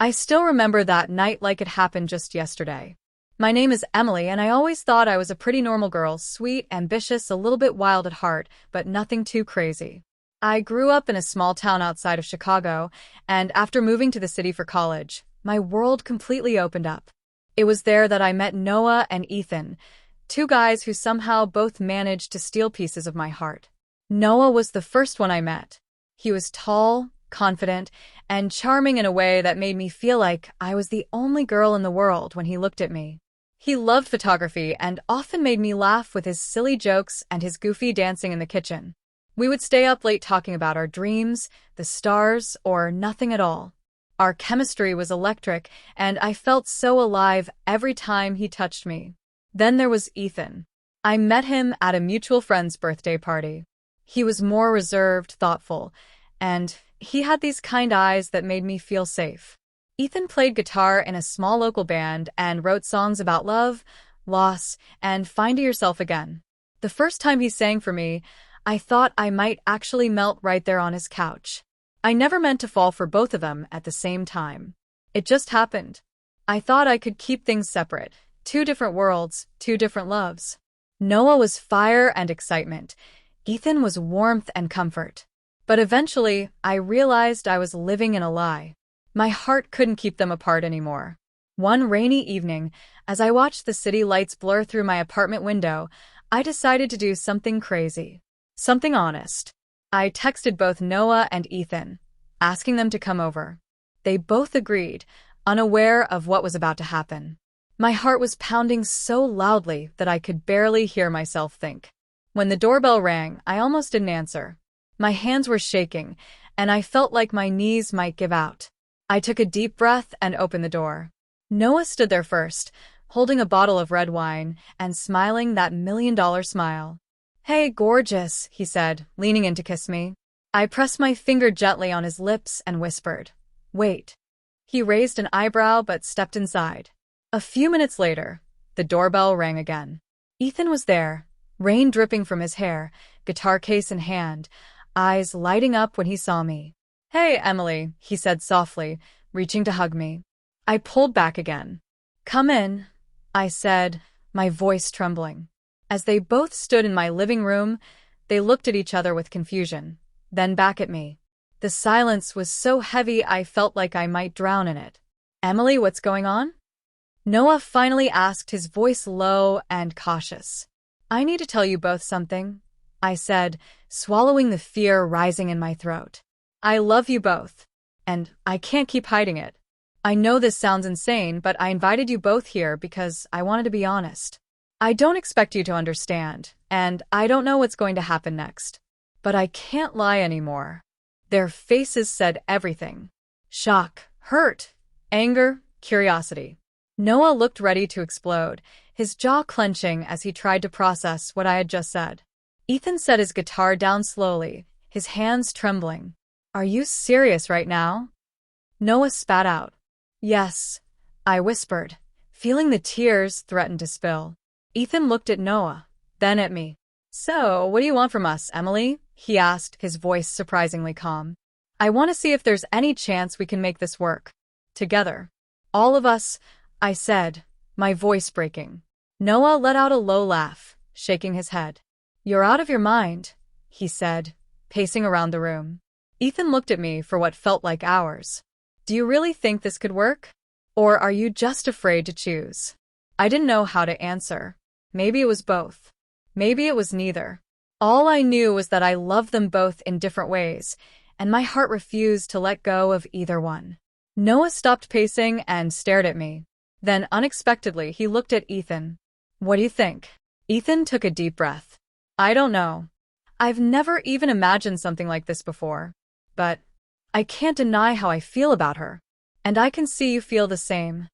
I still remember that night like it happened just yesterday. My name is Emily, and I always thought I was a pretty normal girl, sweet, ambitious, a little bit wild at heart, but nothing too crazy. I grew up in a small town outside of Chicago, and after moving to the city for college, my world completely opened up. It was there that I met Noah and Ethan, two guys who somehow both managed to steal pieces of my heart. Noah was the first one I met. He was tall, confident, and charming in a way that made me feel like I was the only girl in the world when he looked at me. He loved photography and often made me laugh with his silly jokes and his goofy dancing in the kitchen. We would stay up late talking about our dreams, the stars, or nothing at all. Our chemistry was electric, and I felt so alive every time he touched me. Then there was Ethan. I met him at a mutual friend's birthday party. He was more reserved, thoughtful, and he had these kind eyes that made me feel safe. Ethan played guitar in a small local band and wrote songs about love, loss, and finding yourself again. The first time he sang for me, I thought I might actually melt right there on his couch. I never meant to fall for both of them at the same time. It just happened. I thought I could keep things separate. Two different worlds, two different loves. Noah was fire and excitement. Ethan was warmth and comfort. But eventually, I realized I was living in a lie. My heart couldn't keep them apart anymore. One rainy evening, as I watched the city lights blur through my apartment window, I decided to do something crazy. Something honest. I texted both Noah and Ethan, asking them to come over. They both agreed, unaware of what was about to happen. My heart was pounding so loudly that I could barely hear myself think. When the doorbell rang, I almost didn't answer. My hands were shaking, and I felt like my knees might give out. I took a deep breath and opened the door. Noah stood there first, holding a bottle of red wine and smiling that million-dollar smile. "Hey, gorgeous," he said, leaning in to kiss me. I pressed my finger gently on his lips and whispered, "Wait." He raised an eyebrow but stepped inside. A few minutes later, the doorbell rang again. Ethan was there, rain dripping from his hair, guitar case in hand, eyes lighting up when he saw me. "Hey, Emily," he said softly, reaching to hug me. I pulled back again. "Come in," I said, my voice trembling. As they both stood in my living room, they looked at each other with confusion, then back at me. The silence was so heavy I felt like I might drown in it. "Emily, what's going on?" Noah finally asked, his voice low and cautious. "I need to tell you both something," I said, swallowing the fear rising in my throat. "I love you both, and I can't keep hiding it. I know this sounds insane, but I invited you both here because I wanted to be honest. I don't expect you to understand, and I don't know what's going to happen next. But I can't lie anymore." Their faces said everything. Shock, hurt, anger, curiosity. Noah looked ready to explode, his jaw clenching as he tried to process what I had just said. Ethan set his guitar down slowly, his hands trembling. "Are you serious right now?" Noah spat out. "Yes," I whispered, feeling the tears threaten to spill. Ethan looked at Noah, then at me. "So, what do you want from us, Emily?" he asked, his voice surprisingly calm. "I want to see if there's any chance we can make this work. Together. All of us," I said, my voice breaking. Noah let out a low laugh, shaking his head. "You're out of your mind," he said, pacing around the room. Ethan looked at me for what felt like hours. "Do you really think this could work? Or are you just afraid to choose?" I didn't know how to answer. Maybe it was both. Maybe it was neither. All I knew was that I loved them both in different ways, and my heart refused to let go of either one. Noah stopped pacing and stared at me. Then, unexpectedly, he looked at Ethan. "What do you think?" Ethan took a deep breath. "I don't know. I've never even imagined something like this before. But I can't deny how I feel about her. And I can see you feel the same."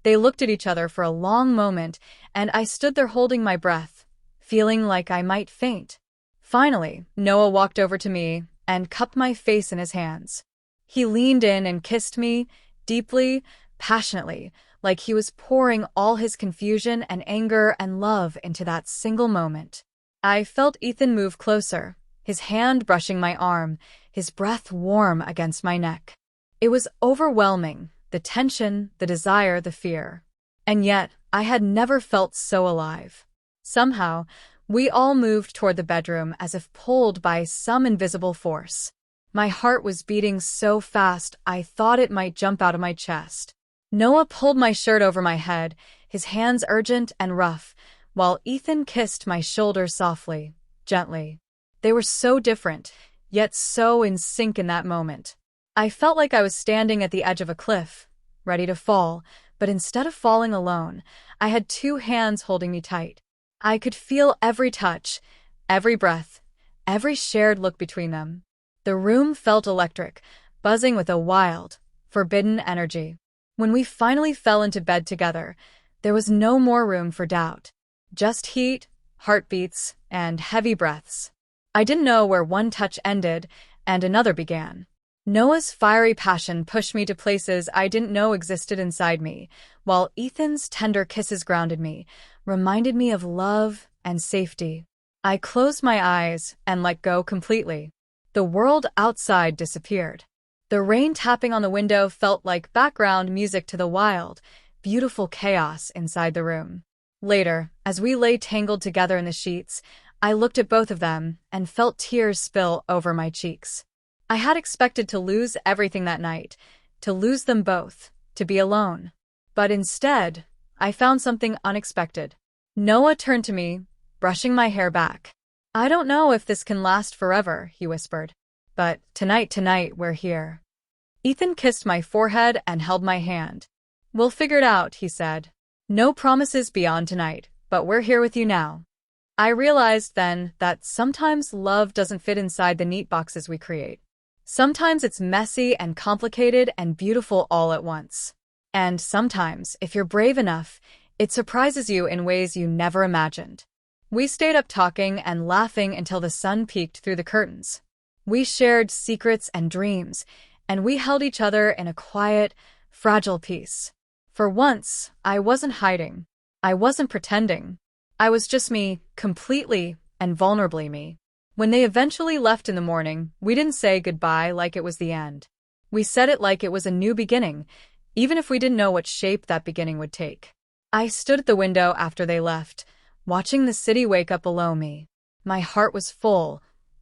They looked at each other for a long moment, and I stood there holding my breath, feeling like I might faint. Finally, Noah walked over to me and cupped my face in his hands. He leaned in and kissed me, deeply, passionately, like he was pouring all his confusion and anger and love into that single moment. I felt Ethan move closer, his hand brushing my arm, his breath warm against my neck. It was overwhelming, the tension, the desire, the fear. And yet, I had never felt so alive. Somehow, we all moved toward the bedroom as if pulled by some invisible force. My heart was beating so fast I thought it might jump out of my chest. Noah pulled my shirt over my head, his hands urgent and rough, while Ethan kissed my shoulder softly, gently. They were so different, yet so in sync in that moment. I felt like I was standing at the edge of a cliff, ready to fall, but instead of falling alone, I had two hands holding me tight. I could feel every touch, every breath, every shared look between them. The room felt electric, buzzing with a wild, forbidden energy. When we finally fell into bed together, there was no more room for doubt. Just heat, heartbeats, and heavy breaths. I didn't know where one touch ended and another began. Noah's fiery passion pushed me to places I didn't know existed inside me, while Ethan's tender kisses grounded me, reminded me of love and safety. I closed my eyes and let go completely. The world outside disappeared. The rain tapping on the window felt like background music to the wild, beautiful chaos inside the room. Later, as we lay tangled together in the sheets, I looked at both of them and felt tears spill over my cheeks. I had expected to lose everything that night, to lose them both, to be alone. But instead, I found something unexpected. Noah turned to me, brushing my hair back. "I don't know if this can last forever," he whispered. "But tonight, we're here." Ethan kissed my forehead and held my hand. "We'll figure it out," he said. "No promises beyond tonight, but we're here with you now." I realized then that sometimes love doesn't fit inside the neat boxes we create. Sometimes it's messy and complicated and beautiful all at once. And sometimes, if you're brave enough, it surprises you in ways you never imagined. We stayed up talking and laughing until the sun peeked through the curtains. We shared secrets and dreams, and we held each other in a quiet, fragile peace. For once, I wasn't hiding. I wasn't pretending. I was just me, completely and vulnerably me. When they eventually left in the morning, we didn't say goodbye like it was the end. We said it like it was a new beginning, even if we didn't know what shape that beginning would take. I stood at the window after they left, watching the city wake up below me. My heart was full,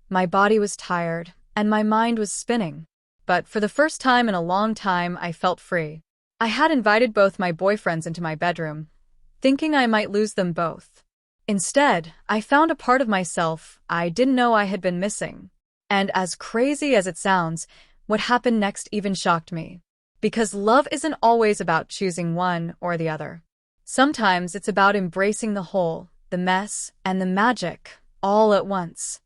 my body was tired, and my mind was spinning. But for the first time in a long time, I felt free. I had invited both my boyfriends into my bedroom, thinking I might lose them both. Instead, I found a part of myself I didn't know I had been missing. And as crazy as it sounds, what happened next even shocked me. Because love isn't always about choosing one or the other. Sometimes it's about embracing the whole, the mess, and the magic, all at once.